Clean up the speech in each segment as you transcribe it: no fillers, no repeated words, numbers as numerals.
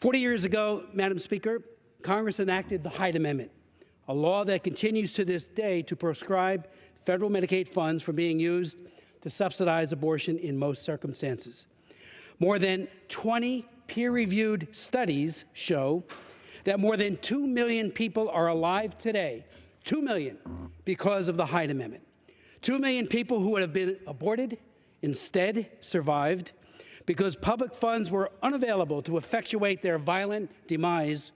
40 years ago, Madam Speaker, Congress enacted the Hyde Amendment, a law that continues to this day to proscribe federal Medicaid funds from being used to subsidize abortion in most circumstances. More than 20 peer-reviewed studies show that more than 2 million people are alive today, 2 million, because of the Hyde Amendment. 2 million people who would have been aborted instead survived because public funds were unavailable to effectuate their violent demise,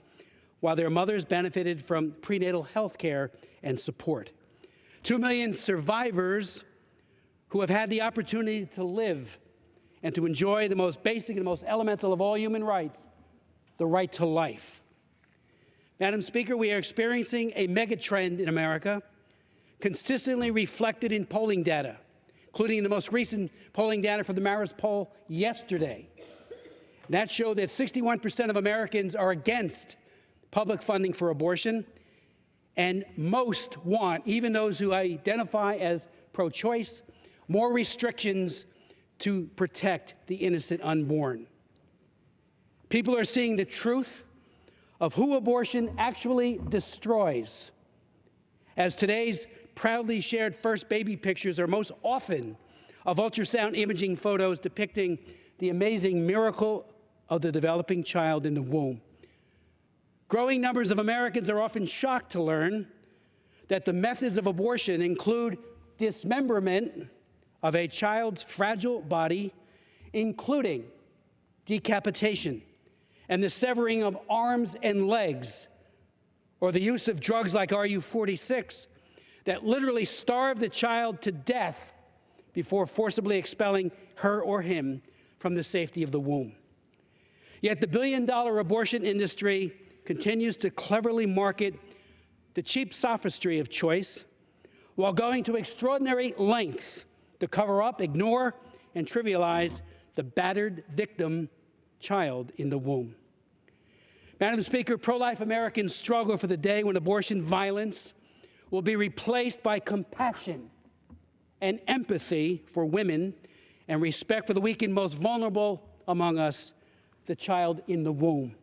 while their mothers benefited from prenatal health care and support. 2 million survivors who have had the opportunity to live and to enjoy the most basic and most elemental of all human rights, the right to life. Madam Speaker, we are experiencing a megatrend in America, consistently reflected in polling data, including the most recent polling data for the Marist poll yesterday. That showed that 61% of Americans are against public funding for abortion, and most want, even those who identify as pro-choice, more restrictions to protect the innocent unborn. People are seeing the truth of who abortion actually destroys, as today's proudly shared first baby pictures are most often of ultrasound imaging photos depicting the amazing miracle of the developing child in the womb. Growing numbers of Americans are often shocked to learn that the methods of abortion include dismemberment of a child's fragile body, including decapitation and the severing of arms and legs, or the use of drugs like RU-46 that literally starve the child to death before forcibly expelling her or him from the safety of the womb. Yet the billion-dollar abortion industry continues to cleverly market the cheap sophistry of choice while going to extraordinary lengths to cover up, ignore, and trivialize the battered victim child in the womb. Madam Speaker, pro-life Americans struggle for the day when abortion violence will be replaced by compassion and empathy for women and respect for the weak and most vulnerable among us, the child in the womb.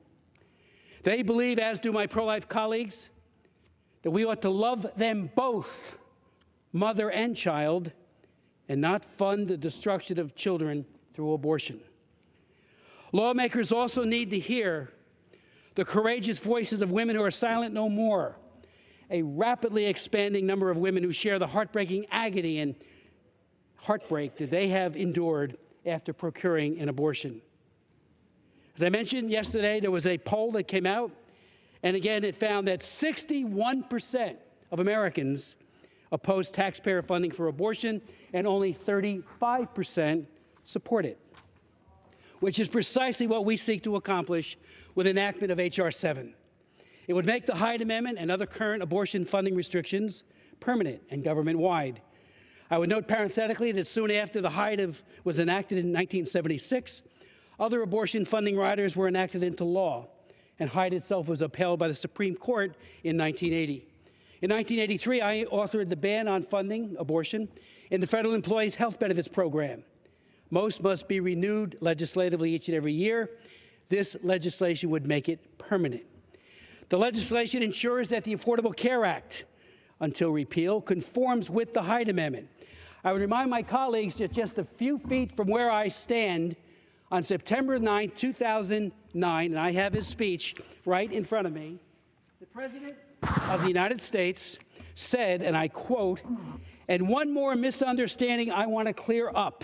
They believe, as do my pro-life colleagues, that we ought to love them both, mother and child, and not fund the destruction of children through abortion. Lawmakers also need to hear the courageous voices of women who are silent no more, a rapidly expanding number of women who share the heartbreaking agony and heartbreak that they have endured after procuring an abortion. As I mentioned yesterday, there was a poll that came out, and again, it found that 61% of Americans oppose taxpayer funding for abortion, and only 35% support it, which is precisely what we seek to accomplish with enactment of H.R. 7. It would make the Hyde Amendment and other current abortion funding restrictions permanent and government-wide. I would note parenthetically that soon after the Hyde was enacted in 1976, other abortion funding riders were enacted into law, and Hyde itself was upheld by the Supreme Court in 1980. In 1983, I authored the ban on funding abortion in the Federal Employees Health Benefits Program. Most must be renewed legislatively each and every year. This legislation would make it permanent. The legislation ensures that the Affordable Care Act, until repeal, conforms with the Hyde Amendment. I would remind my colleagues that just a few feet from where I stand, on September 9, 2009, and I have his speech right in front of me, the President of the United States said, and I quote, "And one more misunderstanding I want to clear up.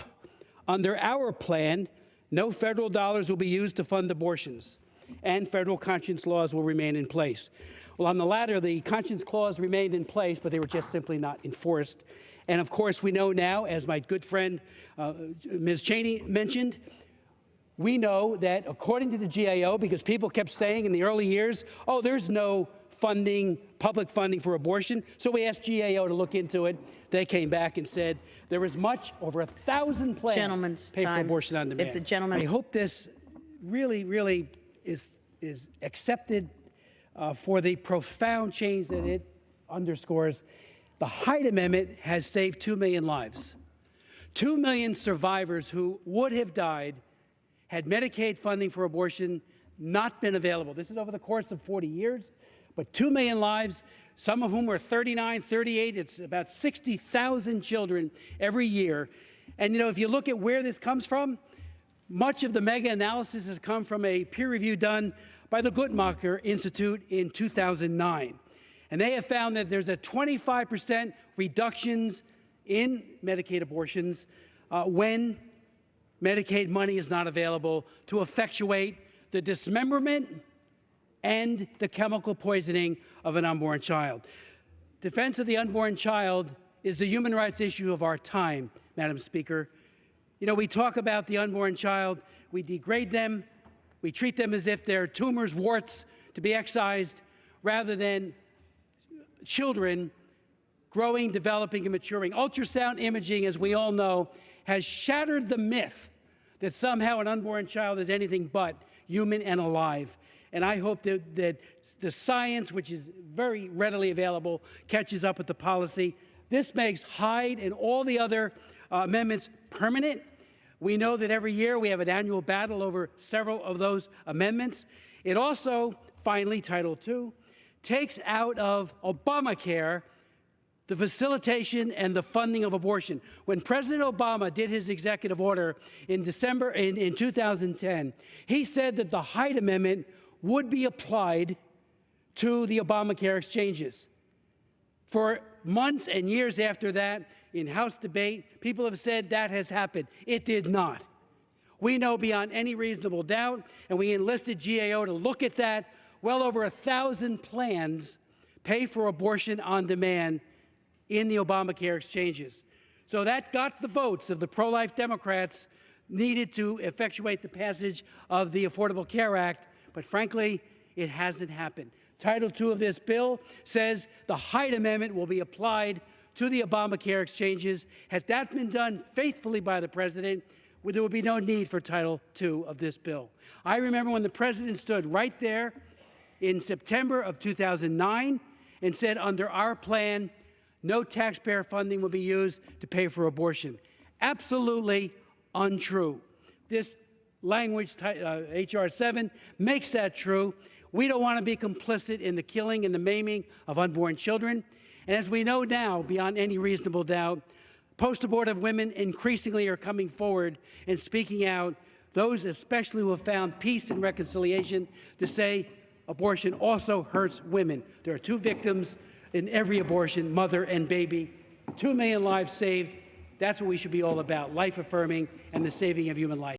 Under our plan, no federal dollars will be used to fund abortions, and federal conscience laws will remain in place." Well, on the latter, the conscience clause remained in place, but they were just simply not enforced. And of course, we know now, as my good friend Ms. Cheney mentioned, we know that according to the GAO, because people kept saying in the early years, oh, there's no funding, public funding for abortion, so we asked GAO to look into it. They came back and said there was much over 1,000 plans paid for abortion on demand. If the gentleman, I hope this really is accepted for the profound change that it underscores. The Hyde Amendment has saved 2 million lives. 2 million survivors who would have died had Medicaid funding for abortion not been available. This is over the course of 40 years, but 2 million lives, some of whom are 39, 38. It's about 60,000 children every year. And, if you look at where this comes from, much of the mega-analysis has come from a peer review done by the Guttmacher Institute in 2009. And they have found that there's a 25% reductions in Medicaid abortions when Medicaid money is not available to effectuate the dismemberment and the chemical poisoning of an unborn child. Defense of the unborn child is the human rights issue of our time, Madam Speaker. We talk about the unborn child, we degrade them, we treat them as if they're tumors, warts to be excised, rather than children growing, developing, and maturing. Ultrasound imaging, as we all know, has shattered the myth that somehow an unborn child is anything but human and alive. And I hope that the science, which is very readily available, catches up with the policy. This makes Hyde and all the other amendments permanent. We know that every year we have an annual battle over several of those amendments. It also, finally, Title II, takes out of Obamacare the facilitation and the funding of abortion. When President Obama did his executive order in December in 2010, he said that the Hyde Amendment would be applied to the Obamacare exchanges. For months and years after that, in House debate, people have said that has happened. It did not. We know beyond any reasonable doubt, and we enlisted GAO to look at that, well over 1,000 plans pay for abortion on demand in the Obamacare exchanges. So that got the votes of the pro-life Democrats needed to effectuate the passage of the Affordable Care Act, but frankly, it hasn't happened. Title II of this bill says the Hyde Amendment will be applied to the Obamacare exchanges. Had that been done faithfully by the President, there would be no need for Title II of this bill. I remember when the President stood right there in September of 2009 and said, under our plan, no taxpayer funding will be used to pay for abortion. Absolutely untrue. This language, H.R. 7, makes that true. We don't want to be complicit in the killing and the maiming of unborn children. And as we know now, beyond any reasonable doubt, post-abortive women increasingly are coming forward and speaking out, those especially who have found peace and reconciliation, to say abortion also hurts women. There are 2 victims in every abortion, mother and baby. 2 million lives saved. That's what we should be all about, life affirming and the saving of human life.